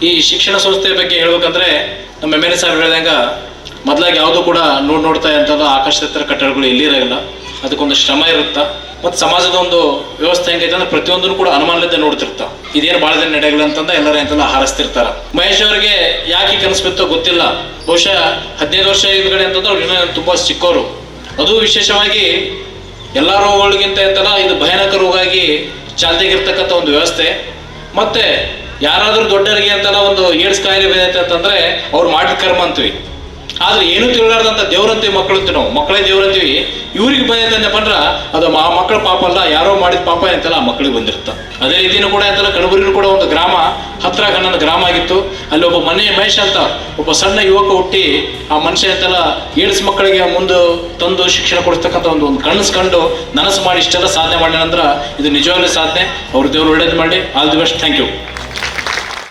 ಈ ಶಿಕ್ಷಣ ಸಂಸ್ಥೆ ಬಗ್ಗೆ ಹೇಳ್ಬೇಕಂದ್ರೆ ನಮ್ಮ ಎಮ್.ಎಲ್.ಎ. ಸಾಹೇಬ್ ಹೇಳಿದಂಗ ಮೊದಲಾಗಿ ಯಾವುದೂ ಕೂಡ ನೋಡ್ತಾ ಅಂತಲ್ಲ ಆಕಾಶದೆತ್ತರ ಕಟ್ಟಡಗಳು ಎಲ್ಲಿ ಇರೋಲ್ಲ, ಅದಕ್ಕೊಂದು ಶ್ರಮ ಇರುತ್ತಾ ಮತ್ತು ಸಮಾಜದ ಒಂದು ವ್ಯವಸ್ಥೆ ಹೆಂಗೈತೆ ಅಂದ್ರೆ ಪ್ರತಿಯೊಂದನ್ನು ಕೂಡ ಅನುಮಾನದಿಂದ ನೋಡ್ತಿರ್ತಾವ. ಇದೇನು ಭಾಳ ದಿನ ನಡೆಯಲ್ಲ ಅಂತಂದ ಎಲ್ಲರೂ ಎಂತೆಲ್ಲ ಹಾರಿಸ್ತಿರ್ತಾರ. ಮಹೇಶ್ ಅವರಿಗೆ ಯಾಕೆ ಕನಸ್ಬಿತ್ತೋ ಗೊತ್ತಿಲ್ಲ, ಬಹುಶಃ 15 ವರ್ಷ ಹಿಂದ್ಗಡೆ ಅಂತಂದ್ರೆ ಅವ್ರು ಇನ್ನೂ ತುಂಬಾ ಚಿಕ್ಕವರು. ಅದು ವಿಶೇಷವಾಗಿ ಎಲ್ಲ ರೋಗಗಳಿಗಿಂತ ಅಂತಲ್ಲ ಇದು ಭಯಾನಕ ರೋಗ ಆಗಿ ಚಾಲ್ತಿಗಿರ್ತಕ್ಕಂಥ ಒಂದು ವ್ಯವಸ್ಥೆ. ಮತ್ತೆ ಯಾರಾದ್ರೂ ದೊಡ್ಡರಿಗೆ ಅಂತಲ್ಲ ಒಂದು ಏಡ್ಸ್ ಕಾಯಿಲೆ ಬಂದೈತೆ ಅಂತಂದ್ರೆ ಅವ್ರು ಮಾಡಿದ ಕರ್ಮ ಅಂತೀವಿ. ಆದ್ರೆ ಏನು ತಿಳ್ಲಾರ್ದಂತ ದೇವ್ರಂತೀವಿ, ಮಕ್ಕಳು ಅಂತೀವಿ, ನಾವು ಮಕ್ಕಳೇ ದೇವ್ರಂತೀವಿ. ಇವ್ರಿಗೆ ಬಂದೈತೆ ಅಂದಪ್ಪ ಅಂದ್ರ ಅದು ಮಕ್ಕಳ ಪಾಪ ಅಲ್ಲ, ಯಾರೋ ಮಾಡಿದ ಪಾಪ ಅಂತಲ್ಲ ಆ ಮಕ್ಕಳಿಗೆ ಬಂದಿರ್ತ. ಅದೇ ರೀತಿನೂ ಕೂಡ ಅಂತಲ್ಲ ಕಣಬೂರಿನೂ ಕೂಡ ಒಂದು ಗ್ರಾಮ, ಹತ್ರ ನನ್ನ ಗ್ರಾಮ ಆಗಿತ್ತು. ಅಲ್ಲಿ ಒಬ್ಬ ಮಹೇಶ್ ಅಂತ ಒಬ್ಬ ಸಣ್ಣ ಯುವಕ ಹುಟ್ಟಿ ಆ ಮನುಷ್ಯ ಅಂತಲ್ಲ ಏಡ್ಸ್ ಮಕ್ಕಳಿಗೆ ಮುಂದೆ ತಂದು ಶಿಕ್ಷಣ ಕೊಡಿಸ್ತಕ್ಕಂಥ ಒಂದು ಕನಸು ಕಂಡು ನನಸು ಮಾಡಿ ಇಷ್ಟೆಲ್ಲ ಸಾಧನೆ ಮಾಡ್ಯಾನಂದ್ರ ಇದು ನಿಜವಾಗ್ಲೂ ಸಾಧನೆ. ಅವ್ರ ದೇವ್ರು ಒಳ್ಳೇದು ಮಾಡಿ. All the best. Thank you.